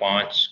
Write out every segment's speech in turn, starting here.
5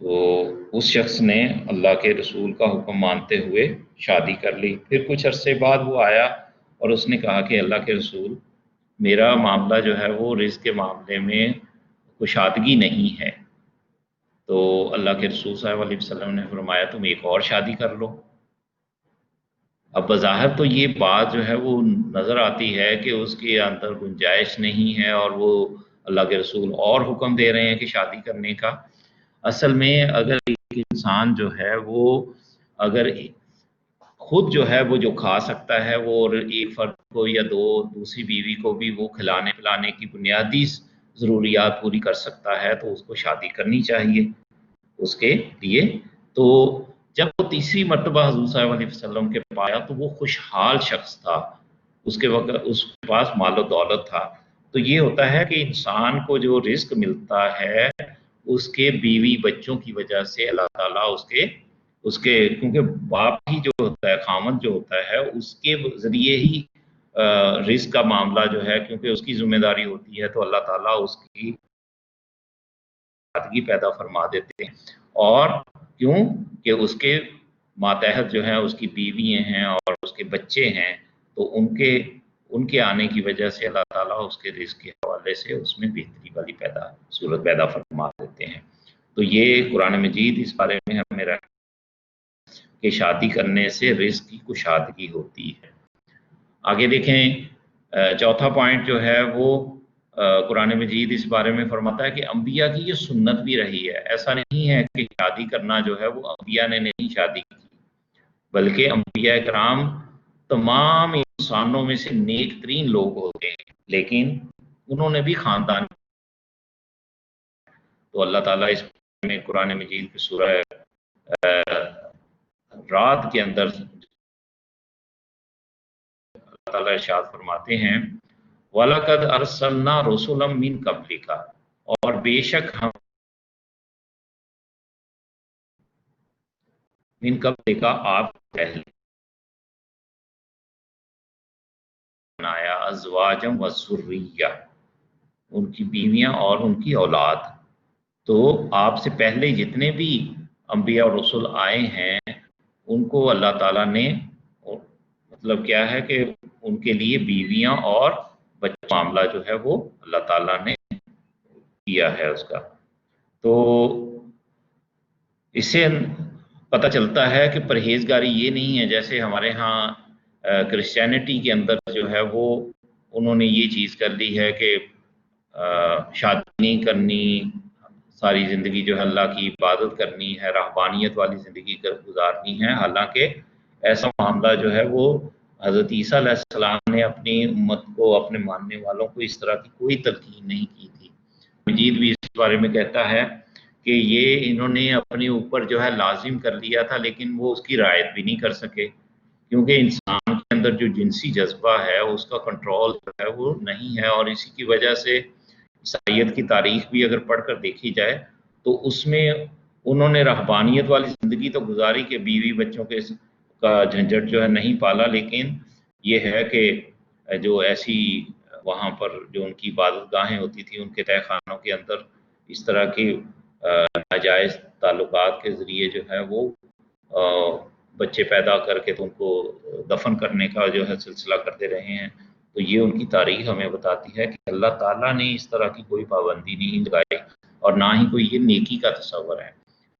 تو اس شخص نے اللہ کے رسول کا حکم مانتے ہوئے شادی کر لی۔ پھر کچھ عرصے بعد وہ آیا اور اس نے کہا کہ اللہ کے رسول، میرا معاملہ جو ہے وہ رزق کے معاملے میں کشادگی نہیں ہے۔ تو اللہ کے رسول صلی اللہ علیہ وسلم نے فرمایا تم ایک اور شادی کر لو۔ اب بظاہر تو یہ بات جو ہے وہ نظر آتی ہے کہ اس کے اندر گنجائش نہیں ہے اور وہ اللہ کے رسول اور حکم دے رہے ہیں کہ شادی کرنے کا۔ اصل میں اگر ایک انسان جو ہے وہ اگر خود جو ہے وہ جو کھا سکتا ہے وہ، اور ایک فرد کو یا دوسری بیوی کو بھی وہ کھلانے پلانے کی بنیادی ضروریات پوری کر سکتا ہے تو اس کو شادی کرنی چاہیے اس کے لیے۔ تو جب وہ تیسری مرتبہ حضور صلی اللہ علیہ وسلم کے پاس آیا تو وہ خوشحال شخص تھا، اس کے وقت اس کے پاس مال و دولت تھا۔ تو یہ ہوتا ہے کہ انسان کو جو رزق ملتا ہے اس کے بیوی بچوں کی وجہ سے اللہ تعالیٰ اس کے کیونکہ باپ ہی جو ہوتا ہے، خامد جو ہوتا ہے، اس کے ذریعے ہی رزق کا معاملہ جو ہے، کیونکہ اس کی ذمہ داری ہوتی ہے، تو اللہ تعالیٰ اس کی سادگی پیدا فرما دیتے ہیں۔ اور کیوں کہ اس کے ماتحت جو ہے اس کی بیویاں ہیں اور اس کے بچے ہیں، تو ان کے آنے کی وجہ سے اللہ تعالیٰ اس کے رزق کے حوالے سے اس میں بہتری والی صورت پیدا فرما دیتے ہیں۔ تو یہ قرآن مجید اس بارے میں ہمیں کہ شادی کرنے سے رزق کی کشادگی ہوتی ہے۔ آگے دیکھیں، چوتھا پوائنٹ جو ہے وہ قرآن مجید اس بارے میں فرماتا ہے کہ انبیاء کی یہ سنت بھی رہی ہے۔ ایسا نہیں ہے کہ شادی کرنا جو ہے وہ انبیاء نے نہیں شادی کی، بلکہ انبیاء کرام تمام انسانوں میں سے نیک ترین لوگ ہوتے ہیں، لیکن انہوں نے بھی خاندان۔ تو اللہ تعالیٰ اس میں قرآن مجید کی سورہ رات کے اندر اللہ تعالیٰ ارشاد فرماتے ہیں وَلَقَدْ أَرْسَلْنَا رُسُلًا مِّن قَبْلِكَ، اور بے شک ہم من قبلک آپ پہلے بنایا ازواجم وذریہ، ان کی بیویاں اور ان کی اولاد۔ تو آپ سے پہلے جتنے بھی انبیاء اور رسول آئے ہیں ان کو اللہ تعالیٰ نے مطلب کیا ہے کہ ان کے لیے بیویاں اور بچہ معاملہ جو ہے وہ اللہ تعالیٰ نے کیا ہے اس کا۔ تو اس سے پتہ چلتا ہے کہ پرہیزگاری یہ نہیں ہے جیسے ہمارے ہاں کرسچینٹی کے اندر جو ہے وہ انہوں نے یہ چیز کر لی ہے کہ شادی نہیں کرنی، ساری زندگی جو ہے اللہ کی عبادت کرنی ہے، رہبانیت والی زندگی گزارنی ہے۔ حالانکہ ایسا معاملہ جو ہے وہ حضرت عیسیٰ علیہ السلام نے اپنی امت کو، اپنے ماننے والوں کو اس طرح کی کوئی تلقین نہیں کی تھی۔ مجید بھی اس بارے میں کہتا ہے کہ یہ انہوں نے اپنے اوپر جو ہے لازم کر لیا تھا، لیکن وہ اس کی رعایت بھی نہیں کر سکے، کیونکہ انسان کے اندر جو جنسی جذبہ ہے اس کا کنٹرول جو ہے وہ نہیں ہے۔ اور اسی کی وجہ سے عیسائیت کی تاریخ بھی اگر پڑھ کر دیکھی جائے تو اس میں انہوں نے رہبانیت والی زندگی تو گزاری کہ بیوی بچوں کے کا جھنجھٹ جو ہے نہیں پالا، لیکن یہ ہے کہ جو ایسی وہاں پر جو ان کی عبادت گاہیں ہوتی تھی ان کے تہہ خانوں کے اندر اس طرح کے ناجائز تعلقات کے ذریعے جو ہے وہ بچے پیدا کر کے تو ان کو دفن کرنے کا جو ہے سلسلہ کرتے رہے ہیں۔ تو یہ ان کی تاریخ ہمیں بتاتی ہے کہ اللہ تعالیٰ نے اس طرح کی کوئی پابندی نہیں لگائی اور نہ ہی کوئی یہ نیکی کا تصور ہے۔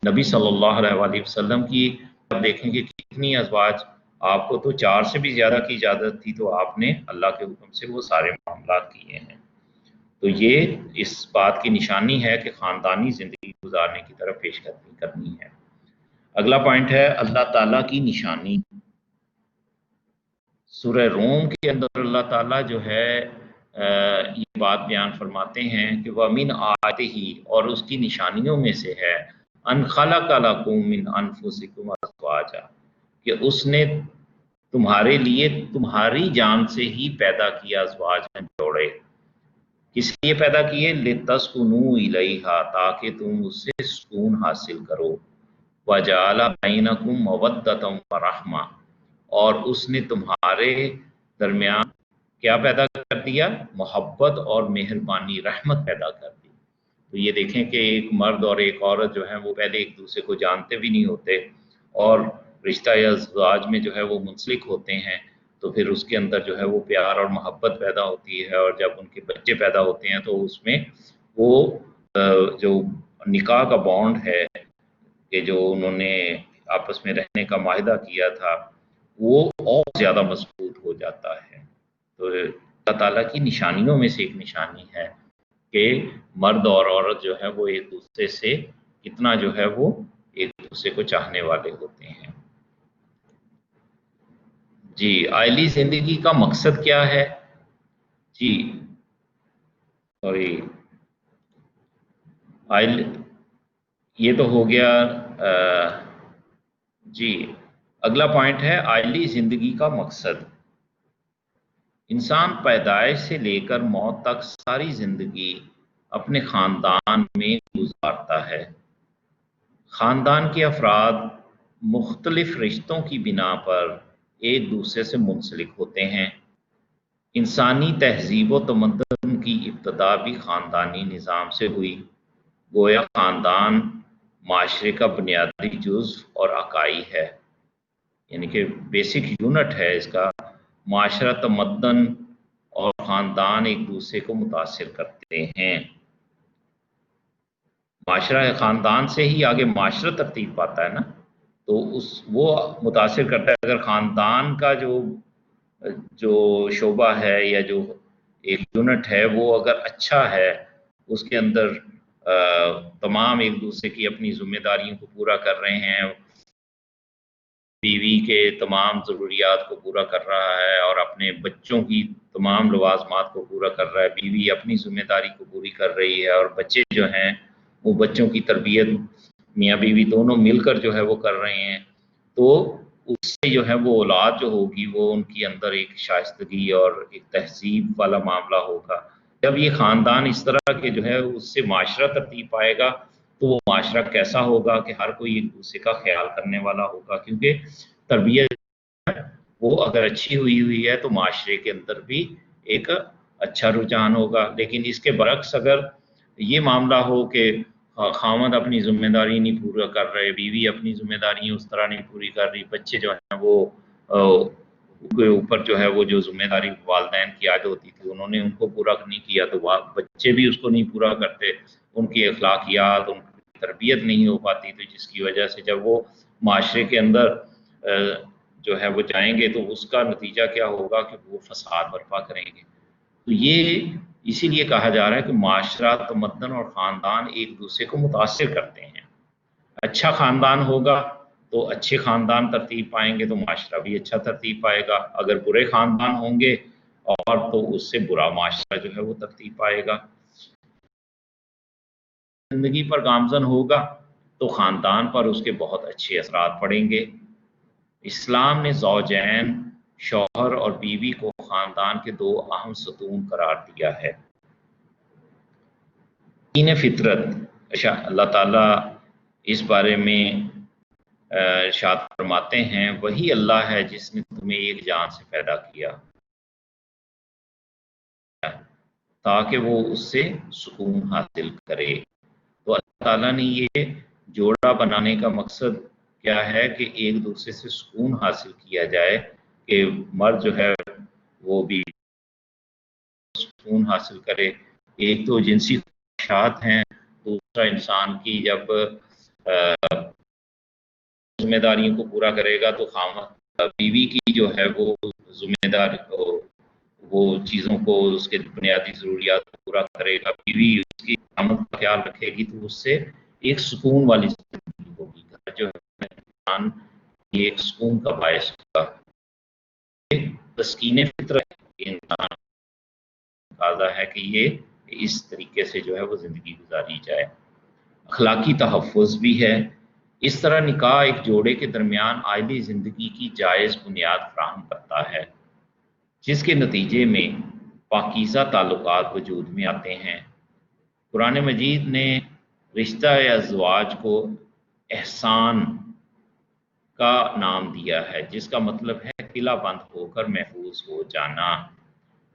نبی صلی اللہ علیہ وآلہ وسلم کی آپ دیکھیں کہ کتنی ازواج، آپ کو تو 4 سے بھی زیادہ کی اجازت تھی، تو آپ نے اللہ کے حکم سے وہ سارے معاملات کیے ہیں۔ تو یہ اس بات کی نشانی ہے کہ خاندانی زندگی گزارنے کی طرف پیش قدمی کرنی ہے۔ اگلا پوائنٹ ہے اللہ تعالیٰ کی نشانی۔ سورہ روم کے اندر اللہ تعالیٰ جو ہے یہ بات بیان فرماتے ہیں کہ وَمِنْ آیَاتِهِ، اور اس کی نشانیوں میں سے ہے أَنْ خَلَقَ لَكُم مِّنْ أَنفُسِكُمْ أَزْوَاجًا، کہ اس نے تمہارے لیے تمہاری جان سے ہی پیدا کیا ازواج جوڑے۔ کس لیے پیدا کیے؟ لِتَسْكُنُوا إِلَيْهَا، تاکہ تم اس سے سکون حاصل کرو۔ وَجَعَلَ بَيْنَكُم مَّوَدَّةً وَرَحْمَةً، اور اس نے تمہارے درمیان کیا پیدا کر دیا؟ محبت اور مہربانی، رحمت پیدا کر دی۔ تو یہ دیکھیں کہ ایک مرد اور ایک عورت جو ہیں وہ پہلے ایک دوسرے کو جانتے بھی نہیں ہوتے، اور رشتہ یا ازدواج میں جو ہے وہ منسلک ہوتے ہیں، تو پھر اس کے اندر جو ہے وہ پیار اور محبت پیدا ہوتی ہے، اور جب ان کے بچے پیدا ہوتے ہیں تو اس میں وہ جو نکاح کا بانڈ ہے کہ جو انہوں نے آپس میں رہنے کا معاہدہ کیا تھا وہ اور زیادہ مضبوط ہو جاتا ہے۔ تو اللہ تعالیٰ کی نشانیوں میں سے ایک نشانی ہے کہ مرد اور عورت جو ہے وہ ایک دوسرے سے کتنا جو ہے وہ ایک دوسرے کو چاہنے والے ہوتے ہیں۔ جی، آئلی زندگی کا مقصد کیا ہے؟ جی سوری، یہ تو ہو گیا۔ جی، اگلا پوائنٹ ہے آئلی زندگی کا مقصد۔ انسان پیدائش سے لے کر موت تک ساری زندگی اپنے خاندان میں گزارتا ہے۔ خاندان کے افراد مختلف رشتوں کی بنا پر ایک دوسرے سے منسلک ہوتے ہیں۔ انسانی تہذیب و تمدن کی ابتدا بھی خاندانی نظام سے ہوئی، گویا خاندان معاشرے کا بنیادی جزو اور اکائی ہے، یعنی کہ بیسک یونٹ ہے اس کا۔ معاشرہ، تمدن اور خاندان ایک دوسرے کو متاثر کرتے ہیں۔ معاشرہ خاندان سے ہی آگے معاشرہ ترتیب پاتا ہے نا، تو وہ متاثر کرتا ہے۔ اگر خاندان کا جو شعبہ ہے یا جو ایک یونٹ ہے وہ اگر اچھا ہے، اس کے اندر تمام ایک دوسرے کی اپنی ذمہ داریوں کو پورا کر رہے ہیں، بیوی کے تمام ضروریات کو پورا کر رہا ہے اور اپنے بچوں کی تمام لوازمات کو پورا کر رہا ہے، بیوی اپنی ذمہ داری کو پوری کر رہی ہے، اور بچے جو ہیں وہ بچوں کی تربیت میاں بیوی دونوں مل کر جو ہے وہ کر رہے ہیں، تو اس سے جو ہے وہ اولاد جو ہوگی وہ ان کی اندر ایک شائستگی اور ایک تہذیب والا معاملہ ہوگا۔ جب یہ خاندان اس طرح کے جو ہے اس سے معاشرہ ترتیب پائے گا تو وہ معاشرہ کیسا ہوگا کہ ہر کوئی ایک دوسرے کا خیال کرنے والا ہوگا، کیونکہ تربیت وہ اگر اچھی ہوئی ہے تو معاشرے کے اندر بھی ایک اچھا رجحان ہوگا۔ لیکن اس کے برعکس اگر یہ معاملہ ہو کہ خاوند اپنی ذمہ داری نہیں پورا کر رہے، بیوی اپنی ذمہ داری اس طرح نہیں پوری کر رہی، بچے جو ہیں وہ اوپر جو ہے وہ جو ذمہ داری والدین کی عائد ہوتی تھی انہوں نے ان کو پورا نہیں کیا، تو بچے بھی اس کو نہیں پورا کرتے، ان کی اخلاقیات، ان کی تربیت نہیں ہو پاتی، تو جس کی وجہ سے جب وہ معاشرے کے اندر جو ہے وہ جائیں گے تو اس کا نتیجہ کیا ہوگا کہ وہ فساد برپا کریں گے۔ تو یہ اسی لیے کہا جا رہا ہے کہ معاشرہ، تمدن اور خاندان ایک دوسرے کو متاثر کرتے ہیں۔ اچھا خاندان ہوگا تو اچھے خاندان ترتیب پائیں گے تو معاشرہ بھی اچھا ترتیب پائے گا، اگر برے خاندان ہوں گے اور تو اس سے برا معاشرہ جو ہے وہ ترتیب پائے گا۔ زندگی پر گامزن ہوگا تو خاندان پر اس کے بہت اچھے اثرات پڑیں گے۔ اسلام نے زوجین، شوہر اور بیوی کو خاندان کے دو اہم ستون قرار دیا ہے۔ دین فطرت، اللہ تعالیٰ اس بارے میں ارشاد فرماتے ہیں، وہی اللہ ہے جس نے تمہیں ایک جان سے پیدا کیا تاکہ وہ اس سے سکون حاصل کرے۔ تو اللہ تعالیٰ نے یہ جوڑا بنانے کا مقصد کیا ہے کہ ایک دوسرے سے سکون حاصل کیا جائے، کہ مرد جو ہے وہ بھی سکون حاصل کرے۔ ایک تو جنسی خواہشات ہیں، دوسرا انسان کی جب ذمہ داریوں کو پورا کرے گا تو بیوی کی جو ہے وہ ذمہ داری کو، وہ چیزوں کو، اس کے بنیادی ضروریات کو پورا کرے گا، بیوی اس کی آمد کا خیال رکھے گی، تو اس سے ایک سکون والی زندگی ہوگی، جو ہے انسان ایک سکون کا باعث ہوگا۔ تسکین فطرت انسان تقاضا ہے کہ یہ اس طریقے سے جو ہے وہ زندگی گزاری جائے۔ اخلاقی تحفظ بھی ہے۔ اس طرح نکاح ایک جوڑے کے درمیان آئلی زندگی کی جائز بنیاد فراہم کرتا ہے، جس کے نتیجے میں پاکیزہ تعلقات وجود میں آتے ہیں۔ قرآن مجید نے رشتہ یا ازواج کو احسان کا نام دیا ہے، جس کا مطلب ہے قلعہ بند ہو کر محفوظ ہو جانا۔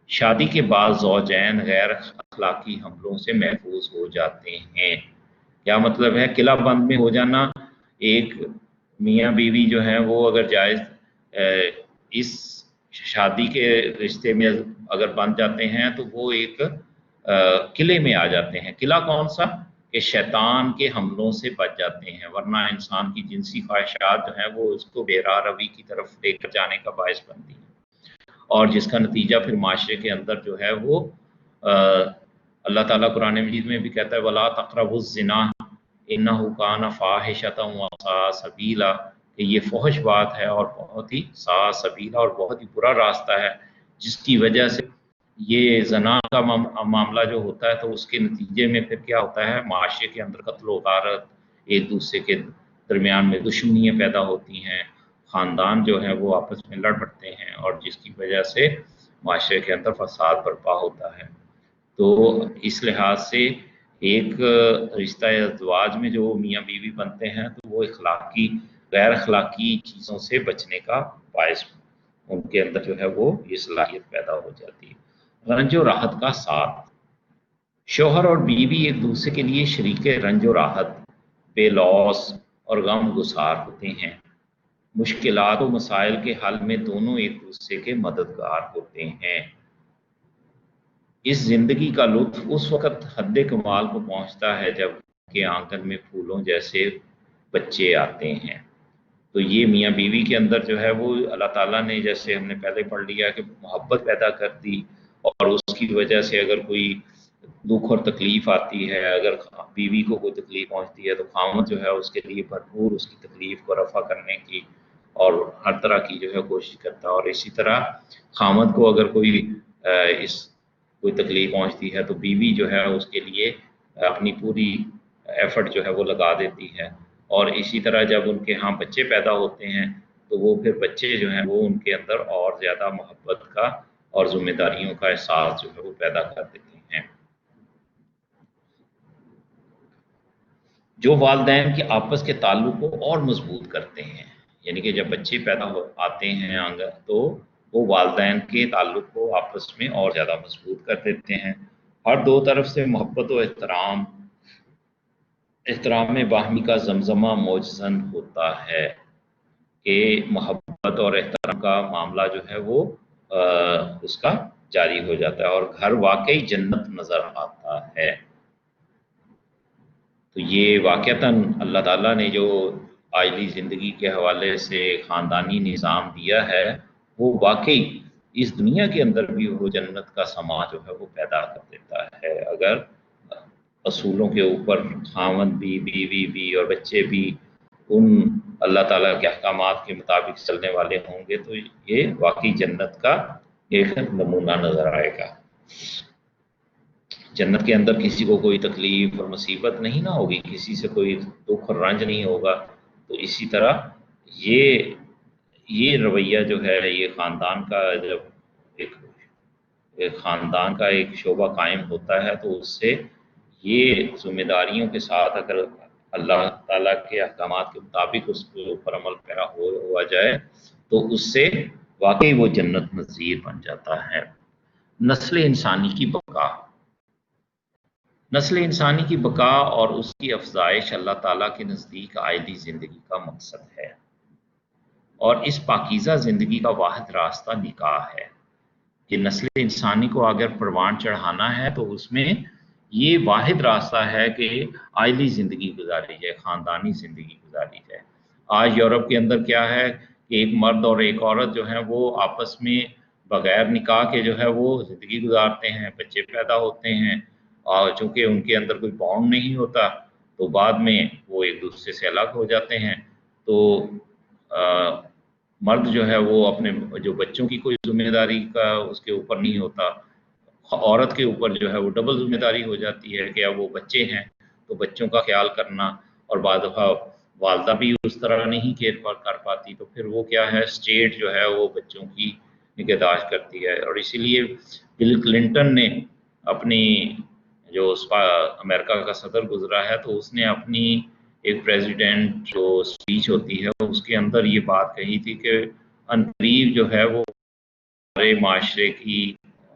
شادی کے بعد زوجین غیر اخلاقی حملوں سے محفوظ ہو جاتے ہیں۔ کیا مطلب ہے؟ قلعہ بند میں ہو جانا، ایک میاں بیوی جو ہیں وہ اگر جائز اس شادی کے رشتے میں اگر بن جاتے ہیں تو وہ ایک قلعے میں آ جاتے ہیں۔ قلعہ کون سا؟ کہ شیطان کے حملوں سے بچ جاتے ہیں، ورنہ انسان کی جنسی خواہشات جو ہیں وہ اس کو بے راہ روی کی طرف لے کر جانے کا باعث بنتی ہیں، اور جس کا نتیجہ پھر معاشرے کے اندر جو ہے وہ اللہ تعالیٰ قرآن مجید میں بھی کہتا ہے وَلَا تَقْرَبُوا الزِّنَا إِنَّهُ كَانَ فَاحِشَةً وَسَاءَ سَبِيلًا، کہ یہ فحش بات ہے اور بہت ہی ساء سبیلا اور بہت ہی برا راستہ ہے، جس کی وجہ سے یہ زنا کا معاملہ جو ہوتا ہے تو اس کے نتیجے میں پھر کیا ہوتا ہے، معاشرے کے اندر قتل و غارت، ایک دوسرے کے درمیان میں دشمنیاں پیدا ہوتی ہیں، خاندان جو ہے وہ آپس میں لڑ پڑتے ہیں، اور جس کی وجہ سے معاشرے کے اندر فساد برپا ہوتا ہے۔ تو اس لحاظ سے ایک رشتہ ازدواج میں جو میاں بیوی بنتے ہیں تو وہ اخلاقی غیر اخلاقی چیزوں سے بچنے کا باعث ان کے اندر جو ہے وہ یہ صلاحیت پیدا ہو جاتی ہے۔ رنج و راحت کا ساتھ، شوہر اور بیوی ایک دوسرے کے لیے شریک رنج و راحت، بے لوث اور غم گسار ہوتے ہیں۔ مشکلات و مسائل کے حل میں دونوں ایک دوسرے کے مددگار ہوتے ہیں۔ اس زندگی کا لطف اس وقت حد کمال کو پہنچتا ہے جب کہ آنگن میں پھولوں جیسے بچے آتے ہیں۔ تو یہ میاں بیوی کے اندر جو ہے وہ اللہ تعالیٰ نے، جیسے ہم نے پہلے پڑھ لیا کہ محبت پیدا کر دی، اور اس کی وجہ سے اگر کوئی دکھ اور تکلیف آتی ہے، اگر بیوی کو کوئی تکلیف پہنچتی ہے تو خاوند جو ہے اس کے لیے بھرپور اس کی تکلیف کو رفع کرنے کی اور ہر طرح کی جو ہے کوشش کرتا ہے، اور اسی طرح خاوند کو اگر کوئی تکلیف پہنچتی ہے تو بیوی جو ہے اس کے لیے اپنی پوری ایفرٹ جو ہے وہ لگا دیتی ہے، اور اسی طرح جب ان کے ہاں بچے پیدا ہوتے ہیں تو وہ پھر بچے جو ہیں وہ ان کے اندر اور زیادہ محبت کا اور ذمہ داریوں کا احساس جو ہے وہ پیدا کر دیتے ہیں۔ جو والدین کے آپس کے تعلق کو اور مضبوط کرتے ہیں، یعنی کہ جب بچے پیدا آتے ہیں آنگن تو وہ والدین کے تعلق کو آپس میں اور زیادہ مضبوط کر دیتے ہیں۔ ہر دو طرف سے محبت و احترام میں باہمی کا زمزمہ موجزن ہوتا ہے، کہ محبت اور احترام کا معاملہ جو ہے وہ اس کا جاری ہو جاتا ہے اور گھر واقعی جنت نظر آتا ہے۔ تو یہ واقعتاً اللہ تعالیٰ نے جو آئلی زندگی کے حوالے سے خاندانی نظام دیا ہے وہ واقعی اس دنیا کے اندر بھی وہ جنت کا سما جو ہے وہ پیدا کر دیتا ہے، اگر اصولوں کے اوپر خاوند بھی، بیوی بھی اور بچے بھی ان اللہ تعالیٰ کے احکامات کے مطابق چلنے والے ہوں گے تو یہ واقعی جنت کا ایک نمونہ نظر آئے گا۔ جنت کے اندر کسی کو کوئی تکلیف اور مصیبت نہیں نہ ہوگی، کسی سے کوئی دکھ اور رنج نہیں ہوگا۔ تو اسی طرح یہ رویہ جو ہے، یہ خاندان کا جب ایک خاندان کا ایک شعبہ قائم ہوتا ہے تو اس سے یہ ذمہ داریوں کے ساتھ اگر اللہ تعالیٰ کے احکامات کے مطابق اس کے اوپر عمل پیرا ہوا جائے تو اس سے واقعی وہ جنت نظیر بن جاتا ہے۔ نسل انسانی کی بقا، نسل انسانی کی بقا اور اس کی افزائش اللہ تعالیٰ کے نزدیک آئلی زندگی کا مقصد ہے، اور اس پاکیزہ زندگی کا واحد راستہ نکاح ہے۔ کہ نسل انسانی کو اگر پروان چڑھانا ہے تو اس میں یہ واحد راستہ ہے کہ آئلی زندگی گزاری جائے، خاندانی زندگی گزاری جائے۔ آج یورپ کے اندر کیا ہے کہ ایک مرد اور ایک عورت جو ہیں وہ آپس میں بغیر نکاح کے جو ہے وہ زندگی گزارتے ہیں، بچے پیدا ہوتے ہیں، اور چونکہ ان کے اندر کوئی بانڈ نہیں ہوتا تو بعد میں وہ ایک دوسرے سے الگ ہو جاتے ہیں۔ تو مرد جو ہے وہ اپنے جو بچوں کی کوئی ذمہ داری کا اس کے اوپر نہیں ہوتا، عورت کے اوپر جو ہے وہ ڈبل ذمہ داری ہو جاتی ہے کہ اب وہ بچے ہیں تو بچوں کا خیال کرنا، اور بعض دفعہ والدہ بھی اس طرح نہیں کیئر کر پاتی تو پھر وہ کیا ہے، اسٹیٹ جو ہے وہ بچوں کی نگہداشت کرتی ہے۔ اور اسی لیے بل کلنٹن نے اپنی جو امریکہ کا صدر گزرا ہے تو اس نے اپنی ایک پریزیڈنٹ جو اسپیچ ہوتی ہے اس کے اندر یہ بات کہی تھی کہ عنقریب جو ہے وہ ہمارے معاشرے کی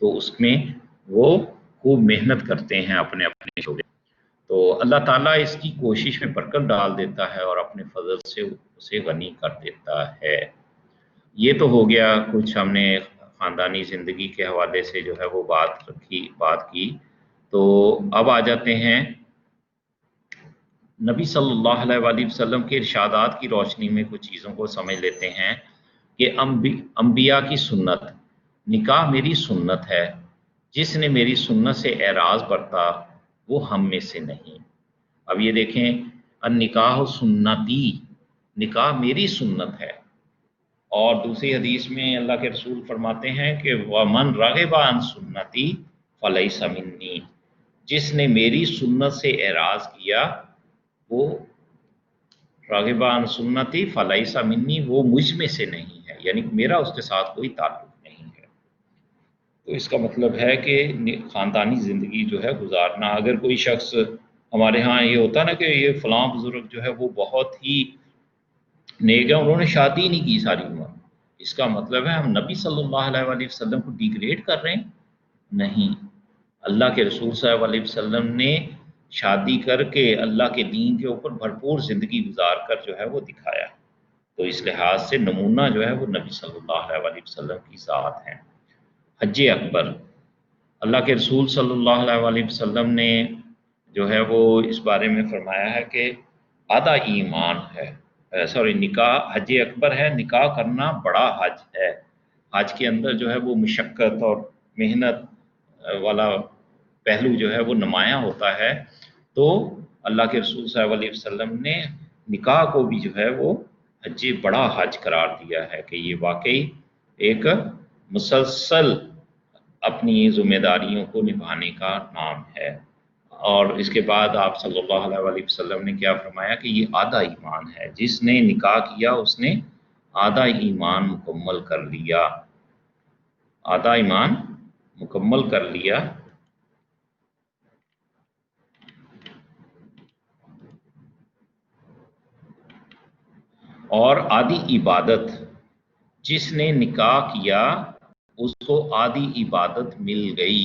تو اس میں وہ خوب محنت کرتے ہیں اپنے اپنے شعبے. تو اللہ تعالیٰ اس کی کوشش میں برکت ڈال دیتا ہے اور اپنے فضل سے اسے غنی کر دیتا ہے. یہ تو ہو گیا کچھ ہم نے خاندانی زندگی کے حوالے سے جو ہے وہ بات کی. تو اب آ جاتے ہیں نبی صلی اللہ علیہ وآلہ وسلم کے ارشادات کی روشنی میں کچھ چیزوں کو سمجھ لیتے ہیں کہ انبیاء کی سنت. نکاح میری سنت ہے، جس نے میری سنت سے اعراض برتا وہ ہم میں سے نہیں. اب یہ دیکھیں، النکاح سنتی، نکاح میری سنت ہے. اور دوسری حدیث میں اللہ کے رسول فرماتے ہیں کہ وَمَنْ رَغِبَ عَنْ سُنَّتِي فَلَيْسَ مِنِّي، جس نے میری سنت سے اعراض کیا وہ راغب عن سنتی فلیس منی، وہ مجھ میں سے نہیں ہے، یعنی میرا اس کے ساتھ کوئی تعلق نہیں ہے. تو اس کا مطلب ہے کہ خاندانی زندگی جو ہے گزارنا. اگر کوئی شخص، ہمارے ہاں یہ ہوتا نا کہ یہ فلاں بزرگ جو ہے وہ بہت ہی نیک ہے، انہوں نے شادی نہیں کی ساری عمر، اس کا مطلب ہے ہم نبی صلی اللہ علیہ وآلہ وسلم کو ڈیگریڈ کر رہے ہیں؟ نہیں. اللہ کے رسول صلی اللہ علیہ وسلم نے شادی کر کے اللہ کے دین کے اوپر بھرپور زندگی گزار کر جو ہے وہ دکھایا. تو اس لحاظ سے نمونہ جو ہے وہ نبی صلی اللہ علیہ وسلم کی ذات ہے. حج اکبر، اللہ کے رسول صلی اللہ علیہ وسلم نے جو ہے وہ اس بارے میں فرمایا ہے کہ آدھا ایمان ہے. نکاح حج اکبر ہے، نکاح کرنا بڑا حج ہے. حج کے اندر جو ہے وہ مشقت اور محنت والا پہلو جو ہے وہ نمایاں ہوتا ہے. تو اللہ کے رسول صلی اللہ علیہ وسلم نے نکاح کو بھی جو ہے وہ بڑا حج قرار دیا ہے کہ یہ واقعی ایک مسلسل اپنی ذمہ داریوں کو نبھانے کا نام ہے. اور اس کے بعد آپ صلی اللہ علیہ وسلم نے کیا فرمایا کہ یہ آدھا ایمان ہے، جس نے نکاح کیا اس نے آدھا ایمان مکمل کر لیا. آدھا ایمان مکمل کر لیا. اور آدھی عبادت، جس نے نکاح کیا اس کو آدھی عبادت مل گئی،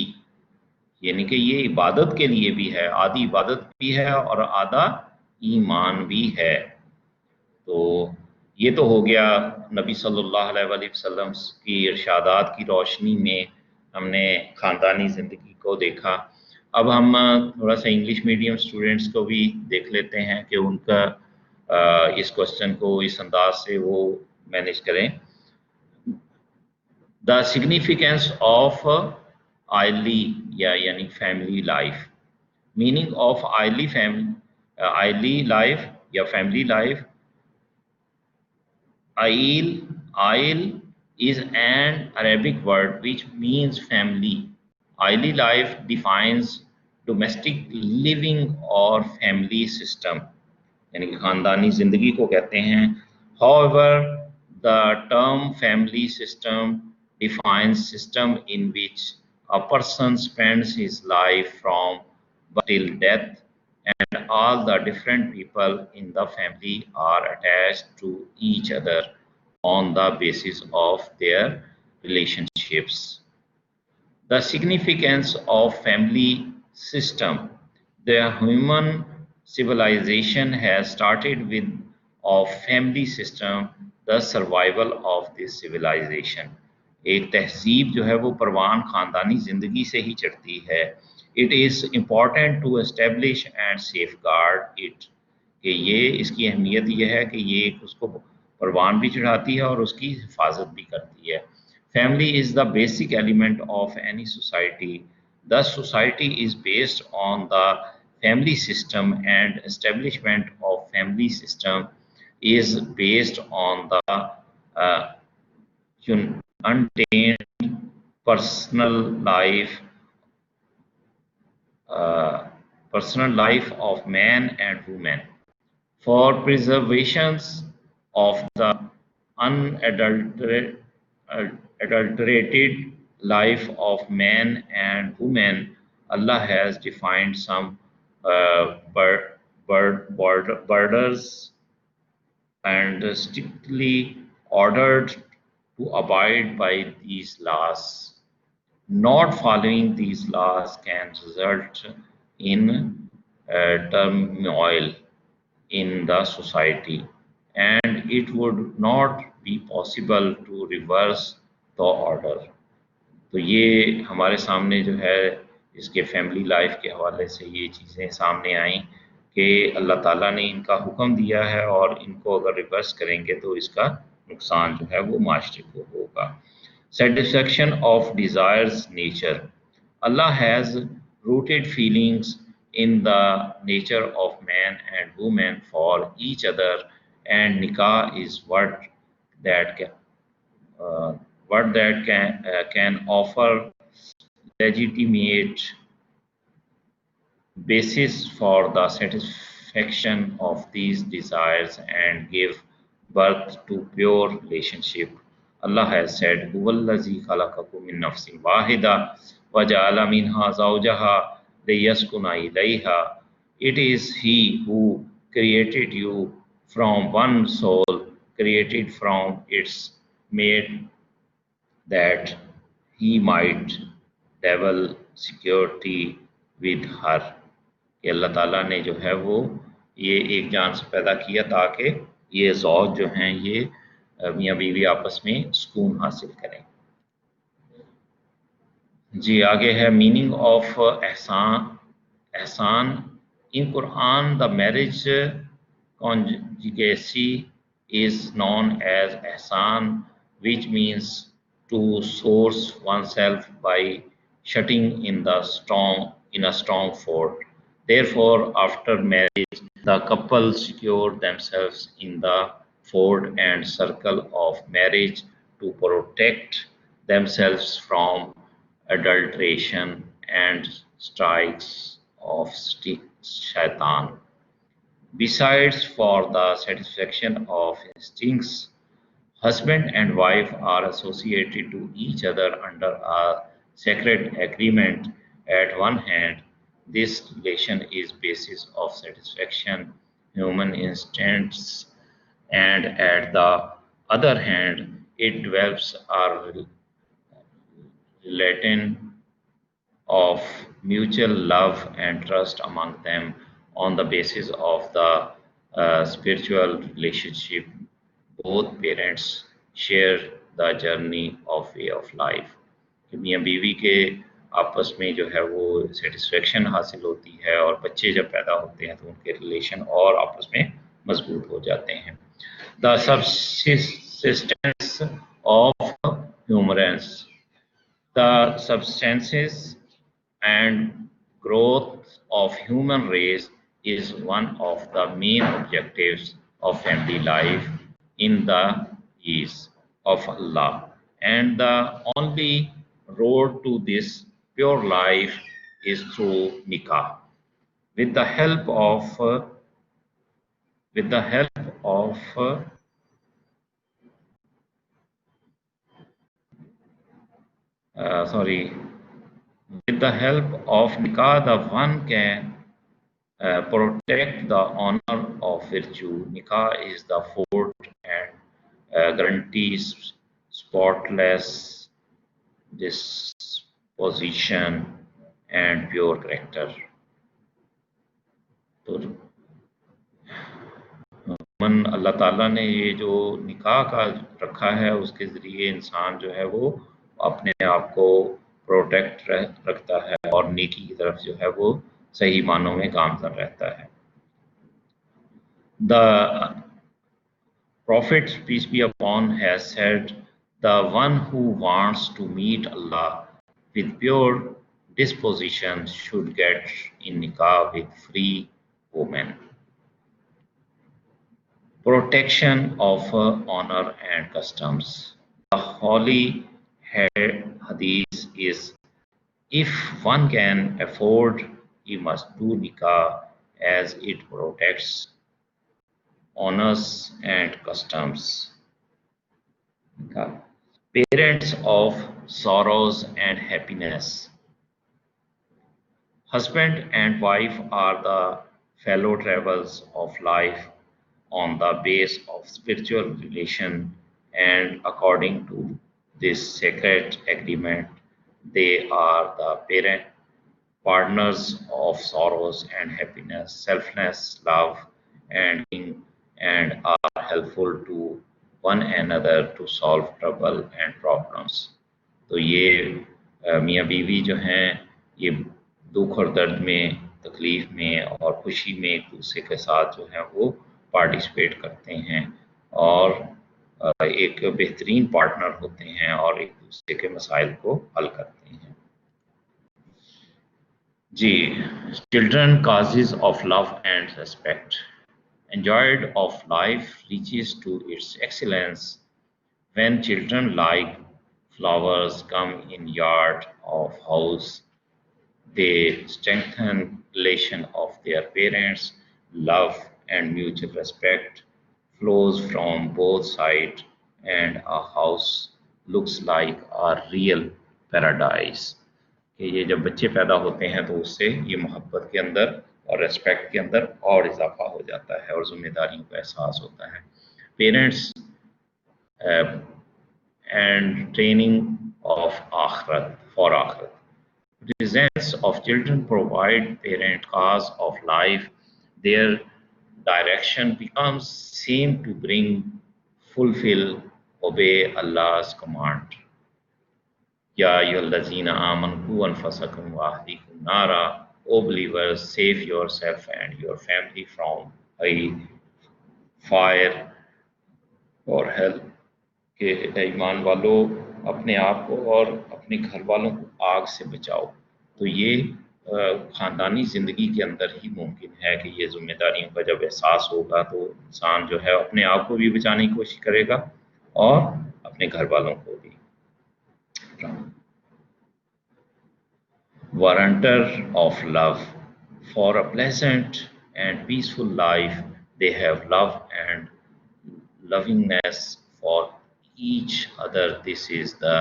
یعنی کہ یہ عبادت کے لیے بھی ہے، آدھی عبادت بھی ہے اور آدھا ایمان بھی ہے. تو یہ تو ہو گیا نبی صلی اللہ علیہ وآلہ وسلم کی ارشادات کی روشنی میں ہم نے خاندانی زندگی کو دیکھا. اب ہم تھوڑا سا انگلش میڈیم اسٹوڈینٹس کو بھی دیکھ لیتے ہیں کہ ان کا اس کوشچن کو اس انداز سے وہ مینیج کریں. The significance of early یعنی family life. Meaning of early life یا family life. Ail is an Arabic word which means family. Early life defines domestic living or family system, یعنی کہ خاندانی زندگی کو کہتے ہیں. However, the term family system defines system in which a person spends his life from birth till death, and all the different people in the family are attached to each other on the basis of their relationships. The significance of family system. The human civilization has started with of family system, the survival of this civilization. ایک تہذیب جو ہے وہ پروان خاندانی زندگی سے ہی چڑھتی ہے. It is important to establish and safeguard it. کہ یہ اس کی اہمیت یہ ہے کہ یہ اس کو پروان بھی چڑھاتی ہے اور اس کی حفاظت بھی کرتی ہے. Family is the basic element of any society. The society is based on the family system, and establishment of family system is based on the untainted personal life of man and woman. For preservation of the unadulterated life of man and woman, Allah has defined some borders and strictly ordered to abide by these laws. Not following these laws can result in turmoil in the society, and it would not be possible to reverse the order. تو یہ ہمارے سامنے جو ہے اس کے family life کے حوالے سے یہ چیزیں سامنے آئیں کہ اللہ تعالیٰ نے ان کا حکم دیا ہے اور ان کو اگر ریورس کریں گے تو اس کا نقصان جو ہے وہ معاشرے کو ہوگا. Satisfaction of desires nature. Allah has rooted feelings in the nature of man and woman for each other, and nikah is that can, uh, what that can offer legitimate basis for the satisfaction of these desires and give birth to pure relationship. Allah has said, هُوَ الَّذِي خَلَقَكُم مِّن نَّفْسٍ وَاحِدَةٍ وَجَعَلَ مِنْهَا زَوْجَهَا لِيَسْكُنَ إِلَيْهَا. It is He who created you from one soul, created from its mate, that he might develop security with her. کہ اللہ تعالیٰ نے جو ہے وہ یہ ایک جان سے پیدا کیا تاکہ یہ زوج جو ہیں یہ میاں بیوی آپس میں سکون حاصل کریں. جی آگے ہے میننگ آف احسان. In Quran the marriage conjugacy is known as ihsan, which means to source oneself by shutting in a strong fort. Therefore, after marriage, the couple secure themselves in the fort and circle of marriage to protect themselves from adulteration and strikes of shaitan. Besides, for the satisfaction of instincts, husband and wife are associated to each other under a sacred agreement. At one hand, this relation is basis of satisfaction, human instincts, and at the other hand, it develops a relation of mutual love and trust among them on the basis of the spiritual relationship. Both parents share the journey of way of life. کہ میاں بیوی کے آپس میں جو ہے وہ satisfaction حاصل ہوتی ہے اور بچے جب پیدا ہوتے ہیں تو ان کے ریلیشن اور آپس میں مضبوط ہو جاتے ہیں. The subsistence of humorance. The substances and growth of human race is one of the main objectives of family life in the eyes of Allah, and the only road to this pure life is through nikah. With the help of sorry with the help of nikah, the one can protect the honor of virtue. Nikah is the fort and guarantees spotless disposition and pure character. تو اللہ تعالیٰ نے یہ جو نکاح کا رکھا ہے اس کے ذریعے انسان جو ہے وہ اپنے آپ کو پروٹیکٹ رکھتا ہے اور نیکی کی طرف جو ہے وہ صحیح معنوں میں گامزن رہتا ہے. The Prophet, peace be upon, has said, the one who wants to meet Allah with pure disposition should get in nikah with free women. Protection of honor and customs. The holy hadith is, if one can afford, he must do nikah as it protects honors and customs. Parents of sorrows and happiness. Husband and wife are the fellow travelers of life on the base of spiritual relation, and according to this sacred agreement, They are the parent, partners of sorrows and happiness, selfless love and are helpful to one another to solve trouble and problems. تو یہ میاں بیوی جو ہیں یہ دکھ اور درد میں، تکلیف میں اور خوشی میں ایک دوسرے کے ساتھ جو ہے وہ پارٹیسپیٹ کرتے ہیں اور ایک بہترین پارٹنر ہوتے ہیں اور ایک دوسرے کے مسائل کو حل کرتے ہیں. جی، children causes of love and respect. Enjoyed of life reaches to its excellence when children like flowers come in yard of house. They strengthen relation of their parents. Love and mutual respect flows from both sides, and a house looks like a real paradise. کہ یہ جب بچے پیدا ہوتے ہیں تو اس سے یہ محبت کے اندر اور ریسپیکٹ کے اندر اور اضافہ ہو جاتا ہے اور ذمہ داریوں کا احساس ہوتا ہے. پیرنٹس اینڈ ٹریننگ آف آخرت فار آخرت. Presence of children provide parent cause of life. Their direction becomes same to bring, fulfill, obey Allah's command. Ya ayyuhallazina amanu qu anfusakum wa ahlikum nara. O believers, save yourself and your family from a fire or hell. کہ ایمان والو اپنے آپ کو اور اپنے گھر والوں کو آگ سے بچاؤ. تو یہ خاندانی زندگی کے اندر ہی ممکن ہے کہ یہ ذمہ داریوں کا جب احساس ہوگا تو انسان جو ہے اپنے آپ کو بھی بچانے کی کوشش کرے گا اور اپنے گھر والوں کو بھی. Warrantor of love. For a pleasant and peaceful life, they have love and lovingness for each other. This is the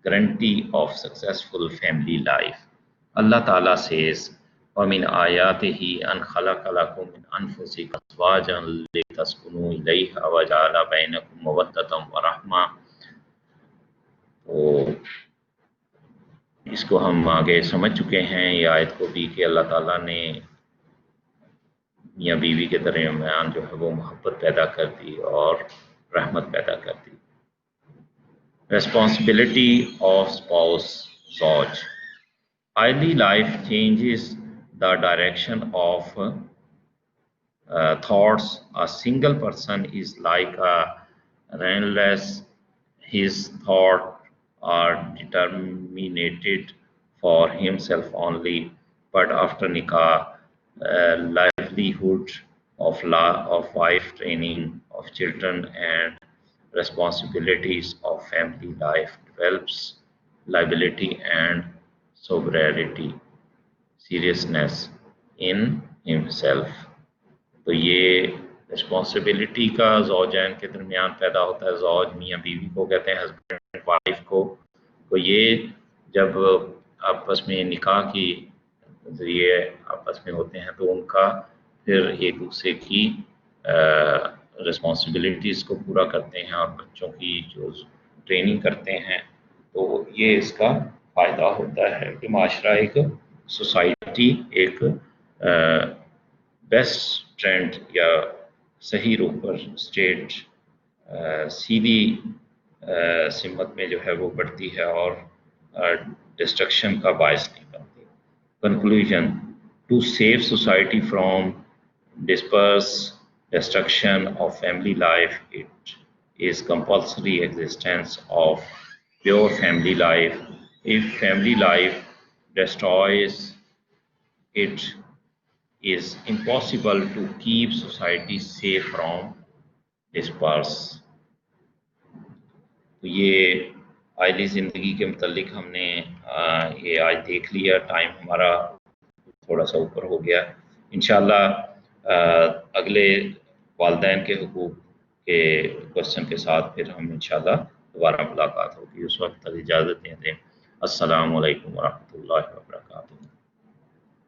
guarantee of successful family life. Allah Ta'ala says, وَمِنْ آيَاتِهِ أَنْ خَلَقَ لَكُم مِّنْ أَنفُسِكُمْ أَزْوَاجًا لِتَسْكُنُوا إِلَيْهَا وَجَعَلَ بَيْنَكُم مَّوَدَّةً وَرَحْمَةً. تو اس کو ہم آگے سمجھ چکے ہیں یہ آیت کو بھی کہ اللہ تعالیٰ نے میاں بیوی کے درمیان جو ہے وہ محبت پیدا کر دی اور رحمت پیدا کر دی. Responsibility of spouse زوج. Early life changes the direction of thoughts. A single person is like a relentless. His thoughts are determined for himself only. But after nikah, livelihood of wife, training of children, and responsibilities of family life develops liability and sobriety, seriousness in himself. تو یہ responsibility کا زوجین کے درمیان پیدا ہوتا ہے. زوج میاں بیوی کو کہتے ہیں، ہسبینڈ وائف کو. تو یہ جب آپس میں نکاح کی ذریعے آپس میں ہوتے ہیں تو ان کا پھر ایک دوسرے کی رسپانسبلٹیز کو پورا کرتے ہیں اور بچوں کی جو ٹریننگ کرتے ہیں. تو یہ اس کا فائدہ ہوتا ہے کہ معاشرہ ایک سوسائٹی ایک بیسٹ ٹرینڈ یا صحیح رخ پر اسٹیٹ سیدھی سمت میں جو ہے وہ بڑھتی ہے اور ڈسٹرکشن کا باعث نہیں بنتی. Conclusion. To save society from destruction of family life, it is compulsory existence of pure family life. If family life destroys, it is impossible to keep society safe from disperse. تو یہ آئلی زندگی کے متعلق ہم نے یہ آج دیکھ لیا. ٹائم ہمارا تھوڑا سا اوپر ہو گیا. انشاءاللہ اگلے والدین کے حقوق کے کوشچن کے ساتھ پھر ہم انشاءاللہ دوبارہ ملاقات ہوگی. اس وقت تک اجازت دیں. السلام علیکم ورحمۃ اللہ وبرکاتہ.